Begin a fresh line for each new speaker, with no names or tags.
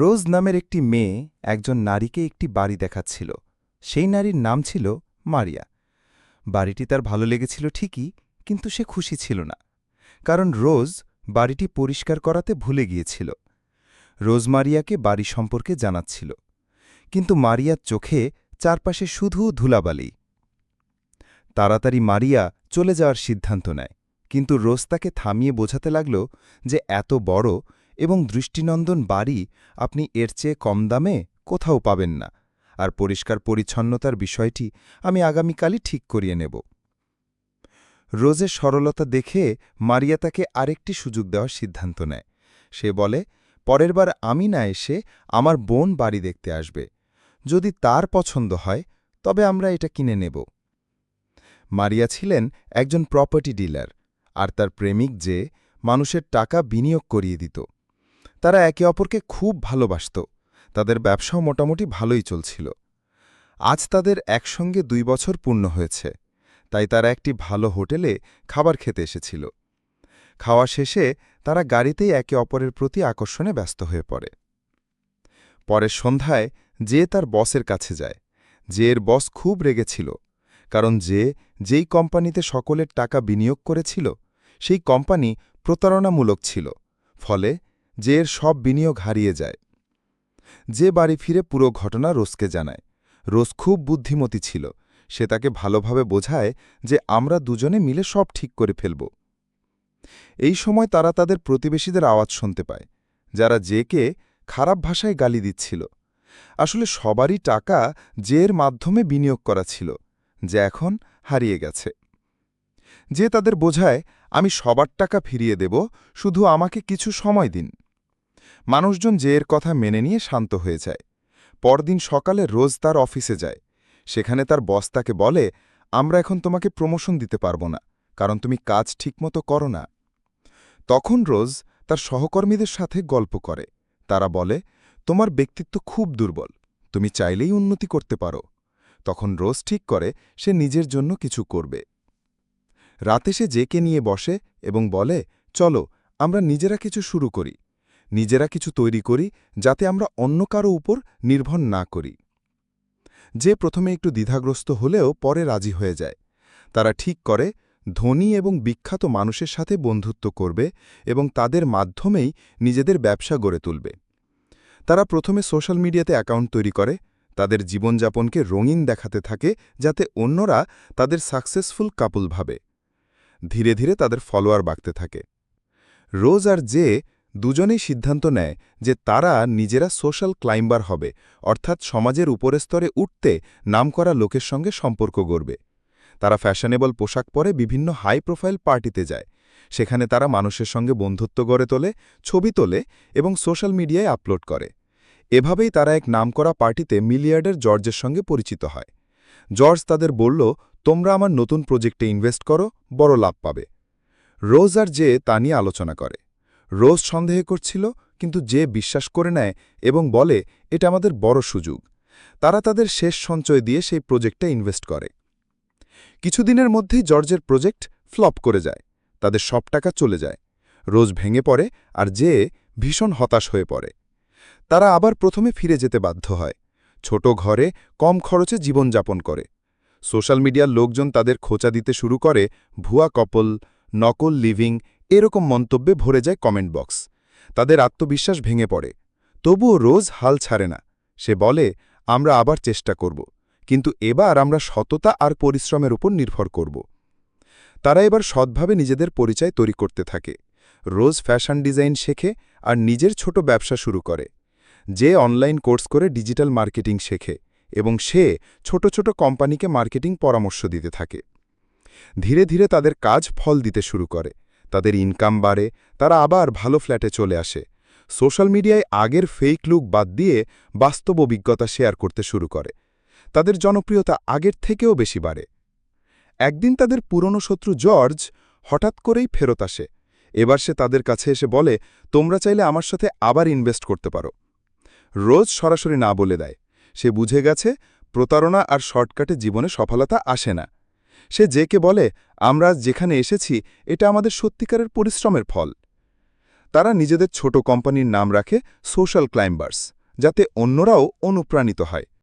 রোজ নামের একটি মেয়ে একজন নারীকে একটি বাড়ি দেখাচ্ছিল। সেই নারীর নাম ছিল মারিয়া। বাড়িটি তার ভালো লেগেছিল ঠিকই, কিন্তু সে খুশি ছিল না, কারণ রোজ বাড়িটি পরিষ্কার করাতে ভুলে গিয়েছিল। রোজ মারিয়াকে বাড়ি সম্পর্কে জানাচ্ছিল, কিন্তু মারিয়ার চোখে চারপাশে শুধু ধুলাবালি। তাড়াতাড়ি মারিয়া চলে যাওয়ার সিদ্ধান্ত নেয়, কিন্তু রোজ তাকে থামিয়ে বোঝাতে লাগল যে এত বড় এবং দৃষ্টিনন্দন বাড়ি আপনি এর চেয়ে কম দামে কোথাও পাবেন না, আর পরিষ্কার পরিচ্ছন্নতার বিষয়টি আমি আগামীকালই ঠিক করিয়ে নেব। রোজের সরলতা দেখে মারিয়া তাকে আরেকটি সুযোগ দেওয়ার সিদ্ধান্ত নেয়। সে বলে, পরের বার আমি না এসে আমার বোন বাড়ি দেখতে আসবে। যদি তার পছন্দ হয় তবে আমরা এটা কিনে নেব। মারিয়া ছিলেন একজন প্রপার্টি ডিলার, আর তার প্রেমিক যে মানুষের টাকা বিনিয়োগ করিয়ে দিত। তারা একে অপরকে খুব ভালোবাসত। তাদের ব্যবসাও মোটামুটি ভালোই চলছিল। আজ তাদের একসঙ্গে 2 বছর পূর্ণ হয়েছে, তাই তারা একটি ভালো হোটেলে খাবার খেতে এসেছিল। খাওয়া শেষে তারা গাড়িতেই একে অপরের প্রতি আকর্ষণে ব্যস্ত হয়ে পড়ে। পরের সন্ধ্যায় যে তার বসের কাছে যায়। এর বস খুব রেগেছিল, কারণ যেই কোম্পানিতে সকলের টাকা বিনিয়োগ করেছিল সেই কোম্পানি প্রতারণামূলক ছিল, ফলে এর সব বিনিয়োগ হারিয়ে যায়। বাড়ি ফিরে পুরো ঘটনা রোজকে জানায়। রোজ খুব বুদ্ধিমতী ছিল। সে তাকে ভালোভাবে বোঝায় যে আমরা দুজনে মিলে সব ঠিক করে ফেলব। এই সময় তারা তাদের প্রতিবেশীদের আওয়াজ শুনতে পায়, যারা কে খারাপ ভাষায় গালি দিচ্ছিল। আসলে সবারই টাকা এর মাধ্যমে বিনিয়োগ করা ছিল, যা এখন হারিয়ে গেছে। তাদের বোঝায়, আমি সবার টাকা ফিরিয়ে দেব, শুধু আমাকে কিছু সময় দিন। মানুষজন এর কথা মেনে নিয়ে শান্ত হয়ে যায়। পরদিন সকালে রোজ তার অফিসে যায়। সেখানে তার বস তাকে বলে, আমরা এখন তোমাকে প্রমোশন দিতে পারব না, কারণ তুমি কাজ ঠিকমতো করো না। তখন রোজ তার সহকর্মীদের সাথে গল্প করে। তারা বলে, তোমার ব্যক্তিত্ব খুব দুর্বল, তুমি চাইলেই উন্নতি করতে পারো। তখন রোজ ঠিক করে সে নিজের জন্য কিছু করবে। রাতে সে কে নিয়ে বসে এবং বলে, চলো আমরা নিজেরা কিছু শুরু করি, নিজেরা কিছু তৈরি করি, যাতে আমরা অন্য কারো উপর নির্ভর না করি। প্রথমে একটু দ্বিধাগ্রস্ত হলেও পরে রাজি হয়ে যায়। তারা ঠিক করে ধনী এবং বিখ্যাত মানুষের সাথে বন্ধুত্ব করবে এবং তাদের মাধ্যমেই নিজেদের ব্যবসা গড়ে তুলবে। তারা প্রথমে সোশ্যাল মিডিয়াতে অ্যাকাউন্ট তৈরি করে, তাদের জীবনযাপনকে রঙিন দেখাতে থাকে, যাতে অন্যরা তাদের সাকসেসফুল কাপল ভাবে। ধীরে ধীরে তাদের ফলোয়ার বাড়তে থাকে। রোজ আর দুজনেই সিদ্ধান্ত নেয় যে তারা নিজেরা সোশ্যাল ক্লাইম্বার হবে, অর্থাৎ সমাজের উপরের স্তরে উঠতে নামকরা লোকের সঙ্গে সম্পর্ক গড়বে। তারা ফ্যাশনেবল পোশাক পরে বিভিন্ন হাই প্রোফাইল পার্টিতে যায়। সেখানে তারা মানুষের সঙ্গে বন্ধুত্ব গড়ে তোলে, ছবি তোলে এবং সোশ্যাল মিডিয়ায় আপলোড করে। এভাবেই তারা এক নামকরা পার্টিতে মিলিয়ার্ডার জর্জের সঙ্গে পরিচিত হয়। জর্জ তাদের বলল, তোমরা আমার নতুন প্রজেক্টে ইনভেস্ট করো, বড় লাভ পাবে। রোজ আর তা নিয়ে আলোচনা করে। রোজ সন্দেহ করছিল, কিন্তু বিশ্বাস করে নেয় এবং বলে, এটা আমাদের বড় সুযোগ। তারা তাদের শেষ সঞ্চয় দিয়ে সেই প্রজেক্টে ইনভেস্ট করে। কিছুদিনের মধ্যেই জর্জের প্রজেক্ট ফ্লপ করে যায়। তাদের সব টাকা চলে যায়। রোজ ভেঙে পড়ে আর ভীষণ হতাশ হয়ে পড়ে। তারা আবার প্রথমে ফিরে যেতে বাধ্য হয়। ছোট ঘরে কম খরচে জীবনযাপন করে। সোশ্যাল মিডিয়ার লোকজন তাদের খোঁচা দিতে শুরু করে, ভুয়া কপল, নকল লিভিং, এরকম মন্তব্যে ভরে যায় কমেন্ট বক্স। তাদের আত্মবিশ্বাস ভেঙে পড়ে। তবুও রোজ হাল ছাড়ে না। সে বলে, আমরা আবার চেষ্টা করব, কিন্তু এবার আমরা সততা আর পরিশ্রমের উপর নির্ভর করব। তারা এবার সৎভাবে নিজেদের পরিচয় তৈরি করতে থাকে। রোজ ফ্যাশন ডিজাইন শেখে আর নিজের ছোট ব্যবসা শুরু করে। অনলাইন কোর্স করে ডিজিটাল মার্কেটিং শেখে এবং সে ছোট ছোট কোম্পানিকে মার্কেটিং পরামর্শ দিতে থাকে। ধীরে ধীরে তাদের কাজ ফল দিতে শুরু করে। তাদের ইনকাম বাড়ে। তারা আবার ভালো ফ্ল্যাটে চলে আসে। সোশ্যাল মিডিয়ায় আগের ফেক লুক বাদ দিয়ে বাস্তব অভিজ্ঞতা শেয়ার করতে শুরু করে। তাদের জনপ্রিয়তা আগের থেকেও বেশি বাড়ে। একদিন তাদের পুরনো শত্রু জর্জ হঠাৎ করেই ফেরত আসে। এবার সে তাদের কাছে এসে বলে, তোমরা চাইলে আমার সাথে আবার ইনভেস্ট করতে পারো। রোজ সরাসরি না বলে দেয়। সে বুঝে গেছে প্রতারণা আর শর্টকাটে জীবনে সফলতা আসে না। সে কে বলে, আমরা যেখানে এসেছি এটা আমাদের সত্যিকারের পরিশ্রমের ফল।
তারা নিজেদের ছোট কোম্পানির নাম রাখে সোশ্যাল ক্লাইম্বার্স, যাতে অন্যরাও অনুপ্রাণিত হয়।